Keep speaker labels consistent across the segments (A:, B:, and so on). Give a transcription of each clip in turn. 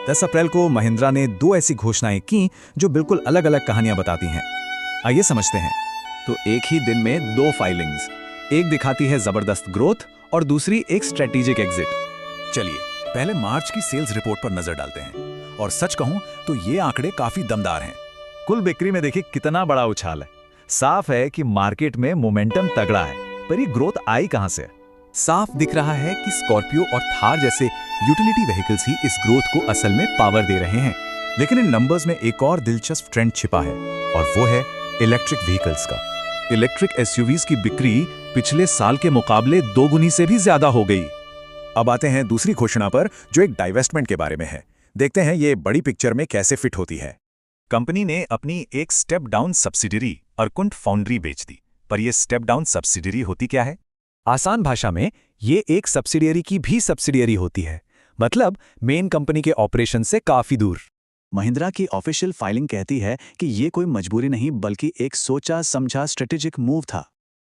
A: 10 अप्रैल को महिंद्रा ने 2 ऐसी घोषणाएं की जो बिल्कुल अलग अलग कहानियां बताती हैं। आइए समझते हैं। तो एक ही दिन में 2 फाइलिंग्स, एक दिखाती है जबरदस्त ग्रोथ और दूसरी एक स्ट्रेटेजिक एग्जिट।
B: चलिए पहले मार्च की सेल्स रिपोर्ट पर नजर डालते हैं, और सच कहूं तो ये आंकड़े काफी दमदार हैं।
A: कुल बिक्री में देखिए कितना बड़ा उछाल है। साफ है कि मार्केट में मोमेंटम तगड़ा है, पर ये ग्रोथ आई कहां से?
B: साफ दिख रहा है कि स्कॉर्पियो और थार जैसे यूटिलिटी व्हीकल्स ही इस ग्रोथ को असल में पावर दे रहे हैं। लेकिन इन नंबर्स में एक और दिलचस्प ट्रेंड छिपा है, और वो है इलेक्ट्रिक व्हीकल्स का। इलेक्ट्रिक एसयूवीज की बिक्री पिछले साल के मुकाबले 2 गुनी से भी ज्यादा हो गई।
C: अब आते हैं दूसरी घोषणा पर, जो एक डाइवेस्टमेंट के बारे में है। देखते हैं ये बड़ी पिक्चर में कैसे फिट होती है। कंपनी ने अपनी एक स्टेप डाउन सब्सिडियरी अरकुंट फाउंड्री बेच दी। पर यह स्टेप डाउन सब्सिडियरी होती क्या है?
A: आसान भाषा में ये एक सब्सिडियरी की भी सब्सिडियरी होती है, मतलब मेन कंपनी के ऑपरेशन से काफी दूर।
C: महिंद्रा की ऑफिशियल फाइलिंग कहती है कि ये कोई मजबूरी नहीं बल्कि एक सोचा समझा स्ट्रेटेजिक मूव था।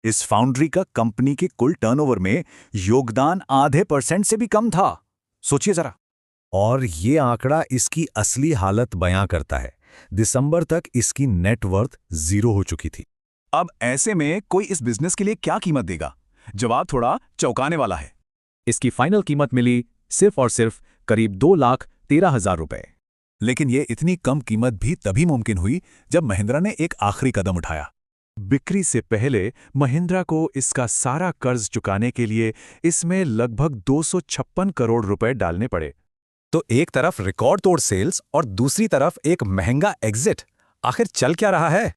B: इस फाउंड्री का कंपनी के कुल टर्नओवर में योगदान आधे % से भी कम था। सोचिए जरा।
D: और ये आंकड़ा इसकी असली हालत बयां करता है। दिसंबर तक इसकी नेटवर्थ 0 हो चुकी थी।
B: अब ऐसे में कोई इस बिजनेस के लिए क्या कीमत देगा? जवाब थोड़ा चौंकाने वाला है।
A: इसकी फाइनल कीमत मिली सिर्फ और सिर्फ करीब 2,13,000 रुपए।
B: लेकिन ये इतनी कम कीमत भी तभी मुमकिन हुई जब महिंद्रा ने एक आखिरी कदम उठाया।
D: बिक्री से पहले महिंद्रा को इसका सारा कर्ज चुकाने के लिए इसमें लगभग 256 करोड़ रुपए डालने पड़े।
A: तो एक तरफ रिकॉर्ड तोड़ सेल्स और दूसरी तरफ एक महंगा एग्जिट। आखिर चल क्या रहा है?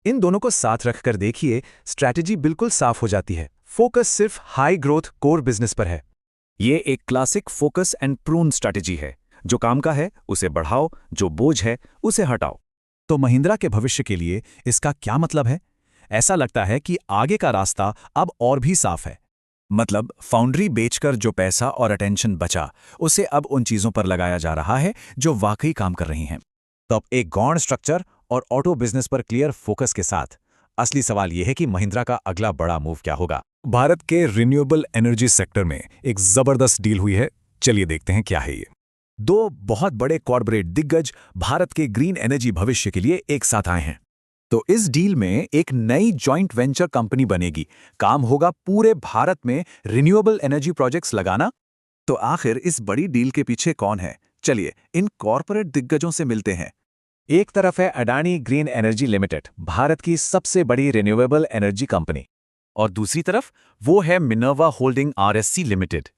A: इन दोनों को साथ रखकर देखिए, स्ट्रैटेजी बिल्कुल साफ हो जाती है। फोकस सिर्फ हाई ग्रोथ कोर बिजनेस पर है। ये एक classic focus and prune strategy है। जो काम का है उसे बढ़ाओ, जो बोझ है उसे हटाओ।
B: तो महिंद्रा के भविष्य के लिए इसका क्या मतलब है? ऐसा लगता है कि आगे का रास्ता अब और भी साफ है। मतलब फाउंड्री बेचकर जो पैसा और अटेंशन बचा, उसे अब उन चीजों पर लगाया जा रहा है जो वाकई काम कर रही हैं। तो अब एक गौण स्ट्रक्चर और ऑटो बिजनेस पर क्लियर फोकस के साथ असली सवाल यह है कि महिंद्रा का अगला बड़ा मूव क्या होगा।
D: भारत के रिन्यूएबल एनर्जी सेक्टर में एक जबरदस्त डील हुई है। चलिए देखते हैं क्या है ये।
C: 2 बहुत बड़े कॉर्पोरेट दिग्गज भारत के ग्रीन एनर्जी भविष्य के लिए एक साथ आए हैं। तो इस डील में एक नई जॉइंट वेंचर कंपनी बनेगी। काम होगा पूरे भारत में रिन्यूएबल एनर्जी प्रोजेक्ट्स लगाना। तो आखिर इस बड़ी डील के पीछे कौन है? चलिए इन कॉर्पोरेट दिग्गजों से मिलते हैं।
A: एक तरफ है Adani green energy limited, Bharat की सबसे बड़ी रिन्यूएबल एनर्जी कंपनी,
B: और दूसरी तरफ वो है मिनर्वा होल्डिंग आरएससी लिमिटेड।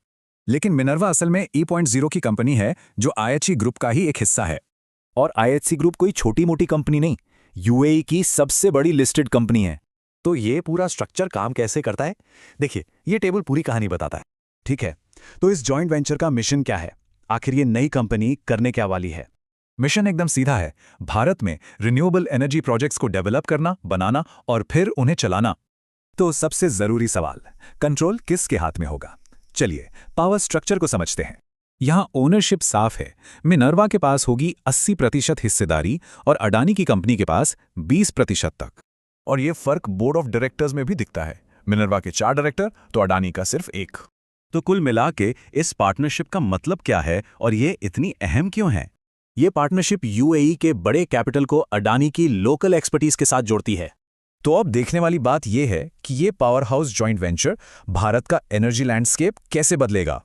C: लेकिन मिनर्वा असल में E.0 की कंपनी है, जो IHE ग्रुप का ही एक हिस्सा है।
A: और IHC ग्रुप कोई छोटी मोटी कंपनी नहीं, यूएई की सबसे बड़ी लिस्टेड कंपनी है। तो ये पूरा स्ट्रक्चर काम कैसे करता है? देखिए, ये टेबल पूरी कहानी बताता है।
C: ठीक है, तो इस जॉइंट वेंचर का मिशन क्या है? आखिर ये नई कंपनी करने क्या वाली है?
B: मिशन एकदम सीधा है। भारत में रिन्यूएबल एनर्जी प्रोजेक्ट्स को डेवलप करना, बनाना और फिर उन्हें चलाना।
C: तो सबसे जरूरी सवाल, कंट्रोल किसके हाथ में होगा? चलिए पावर स्ट्रक्चर को समझते हैं।
B: यहां ओनरशिप साफ है। मिनर्वा के पास होगी 80% हिस्सेदारी और अडानी की कंपनी के पास 20% तक। और ये फर्क बोर्ड ऑफ डायरेक्टर्स में भी दिखता है। मिनर्वा के 4 डायरेक्टर तो अडानी का सिर्फ 1।
C: तो कुल मिला के इस पार्टनरशिप का मतलब क्या है और ये इतनी अहम क्यों है?
A: ये पार्टनरशिप यूएई के बड़े कैपिटल को अडानी की लोकल एक्सपर्टीज के साथ जोड़ती है।
B: तो अब देखने वाली बात यह है कि ये power house joint venture Bharat का एनर्जी लैंडस्केप कैसे बदलेगा।